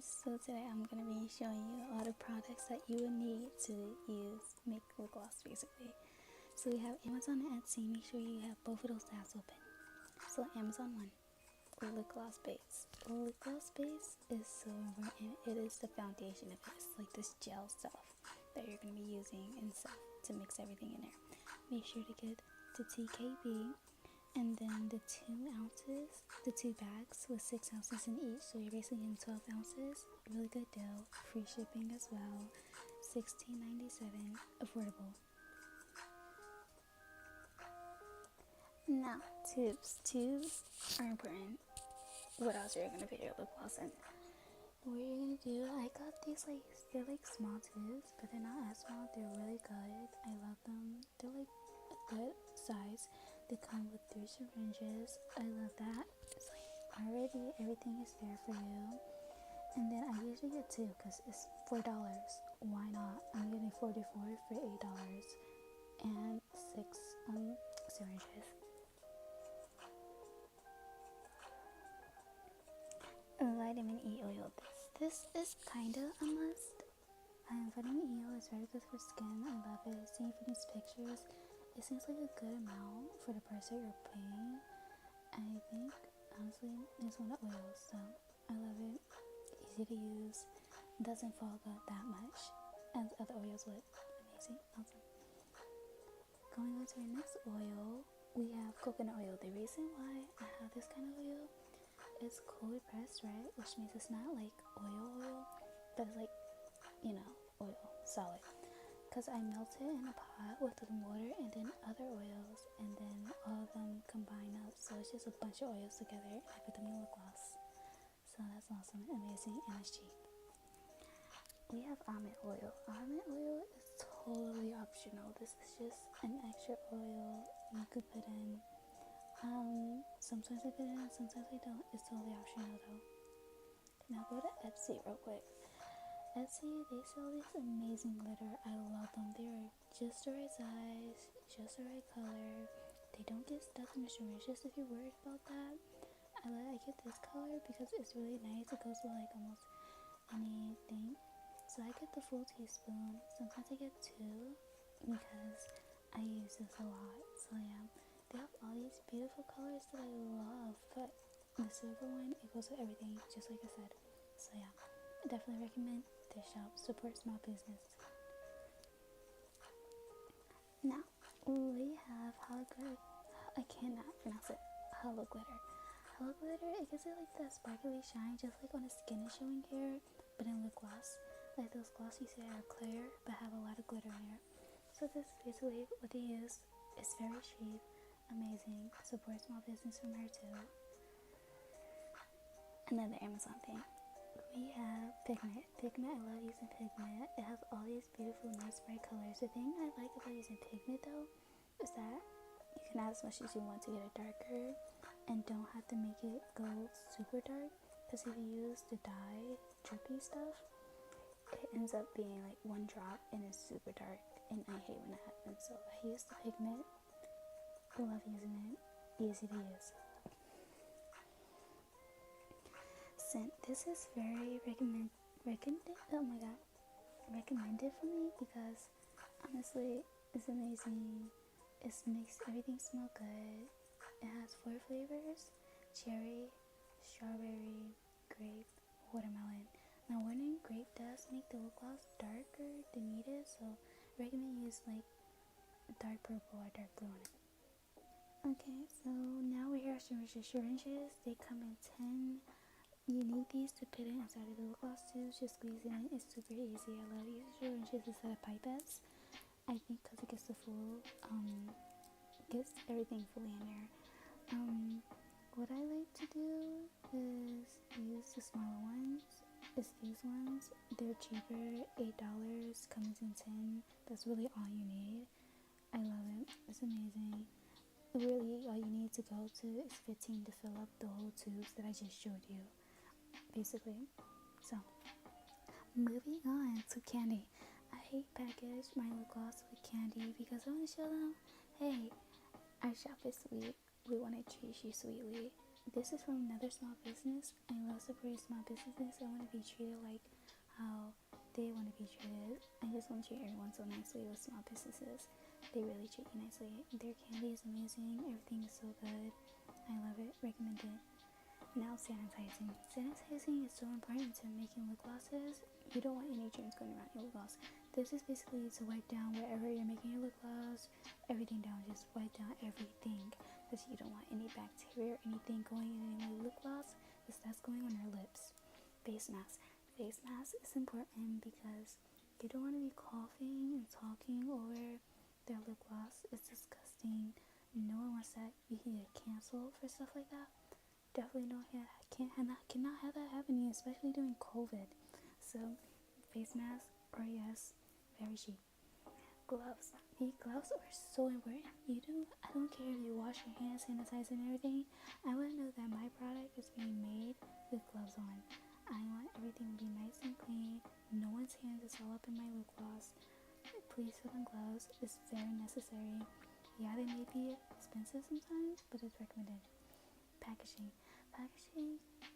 guys, so today I'm going to be showing you all the products that you would need to make lip gloss basically. So we have Amazon and Etsy. Make sure you have both of those tabs open. So Amazon one, lip gloss base. Lip gloss base is so important. It is the foundation of it. It's like this gel stuff that you're going to be using and stuff to mix everything in there. Make sure to get the TKB. And then the 2 ounces, the 2 bags with 6 ounces in each, so you're basically getting 12 ounces. Really good deal, free shipping as well. $16.97, affordable. Now, tubes. Tubes are important. What else are you gonna put your lip gloss in? What you're gonna do? I got these they're like small tubes, but they're not as small. They're really good. I love them. They're like a good size. They come with 3 syringes. I love that. It's like already everything is there for you. And then I usually get 2 because it's $4. Why not? I'm getting 44 for $8 and 6 syringes. Vitamin E oil. This is kinda a must. Vitamin E oil is very good for skin. I love it. Seeing from these pictures, it seems like a good amount for the price that you're paying. I think, honestly, it's one of the oils, so I love it. Easy to use. Doesn't fog up that much as other oils would. Amazing. Awesome. Going on to our next oil, we have coconut oil. The reason why I have this kind of oil is cold pressed, right? Which means it's not like oil, but it's like, oil, solid. Because I melt it in a pot with the water and then other oils, and then all of them combine up, so it's just a bunch of oils together, and I put them in lip gloss. So that's awesome, amazing, and it's cheap. We have almond oil. Almond oil is totally optional. This is just an extra oil you could put in. Sometimes I put it in, sometimes I don't. It's totally optional though. Now go to Etsy real quick. Etsy, they sell these amazing glitter. I love them. They are just the right size, just the right color. They don't get stuck in the syringes if you're worried about that. I get this color because it's really nice. It goes with like almost anything. So I get the full teaspoon. Sometimes I get 2 because I use this a lot. So yeah, they have all these beautiful colors that I love. But the silver one, it goes with everything, just like I said. So yeah, I definitely recommend this shop. Support small business. Now we have I cannot pronounce it. Hollow glitter. Hollow glitter, it gives it like that sparkly shine, just like on the skin is showing here, but in lip gloss. Like those glosses that are clear but have a lot of glitter in here. So this is basically what they use. It's very cheap, amazing. Support small business from her too. Another Amazon thing. We have pigment. Pigment, I love using pigment. It has all these beautiful, nice, bright colors. The thing I like about using pigment though is that you can add as much as you want to get it darker and don't have to make it go super dark. Because if you use the dye, drippy stuff, it ends up being like 1 drop and it's super dark. And I hate when that happens. So I use the pigment. I love using it. Easy to use. Scent. This is very recommended for me because honestly it's amazing. It makes everything smell good. It has 4 flavors: cherry, strawberry, grape, watermelon. Now wearing grape does make the lip gloss darker than needed, so I recommend you use like dark purple or dark blue on it. Okay, so now we have syringes. Syringes, they come in 10. You need these to put it inside of the lip gloss tubes. Just squeeze it in. It's super easy. I love using syringes instead of pipettes. I think because it gets the full, gets everything fully in there. What I like to do is use the smaller ones. It's these ones. They're cheaper. $8 comes in 10. That's really all you need. I love it. It's amazing. Really, all you need to go to is 15 to fill up the whole tubes that I just showed you. Basically. So moving on to candy. I package my lip gloss with candy because I want to show them, hey, our shop is sweet. We want to treat you sweetly. This is from another small business. I love supporting small businesses. I want to be treated like how they want to be treated. I just want to treat everyone so nicely with small businesses. They really treat you nicely. Their candy is amazing. Everything is so good. I love it. Recommend it. Now sanitizing. Sanitizing is so important to making lip glosses. You don't want any germs going around your lip gloss. This is basically to wipe down wherever you're making your lip gloss. Everything down. Just wipe down everything. Because you don't want any bacteria or anything going in my lip gloss. Because that's going on your lips. Face mask. Face mask is important because you don't want to be coughing and talking over their lip gloss. It's disgusting. No one wants that. You can get canceled for stuff like that. Definitely cannot have that happening, especially during COVID. So, face mask or yes, very cheap. Gloves. The gloves are so important. I don't care if you wash your hands, sanitize and everything. I want to know that my product is being made with gloves on. I want everything to be nice and clean. No one's hands is all up in my lip gloss. Please put on gloves. It's very necessary. Yeah, they may be expensive sometimes, but it's recommended. Packaging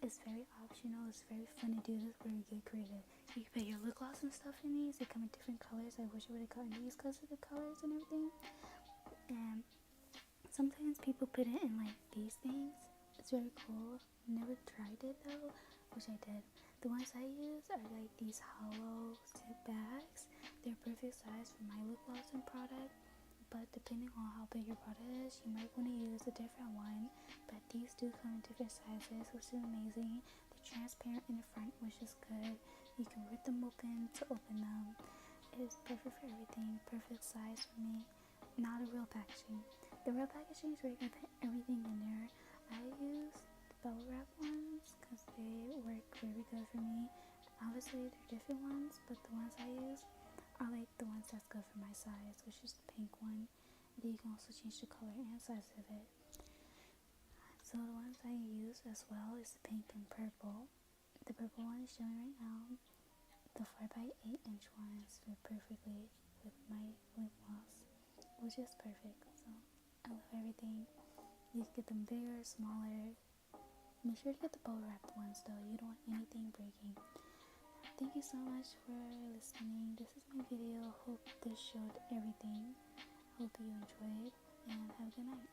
is very optional. It's very fun to do. This where you get creative. You can put your lip gloss and stuff in these. They come in different colors. I wish I would have gotten these because of the colors and everything. And sometimes people put it in like these things. It's very cool. Never tried it though. Wish I did. The ones I use are like these hollow zip bags. They're perfect size for my lip gloss and product. But depending on how big your product is, you might want to use a different one. But these do come in different sizes, which is amazing. They're transparent in the front, which is good. You can rip them open to open them. It is perfect for everything. Perfect size for me. Not a real packaging. The real packaging is where you can put everything in there. I use the bubble wrap ones because they work very good for me. Obviously, they're different ones, but the ones I use are like the ones that's good for my size, which is the pink one. Then you can also change the color and size of it. So the ones I use as well is the pink and purple. The purple one is showing right now. The 4x8 inch ones fit perfectly with my lip gloss, which is perfect. So I love everything. You can get them bigger, smaller. Make sure to get the bubble wrapped ones though. You don't want anything breaking. Thank you so much for listening. This is my video. Hope this showed everything. Hope you enjoyed and have a good night.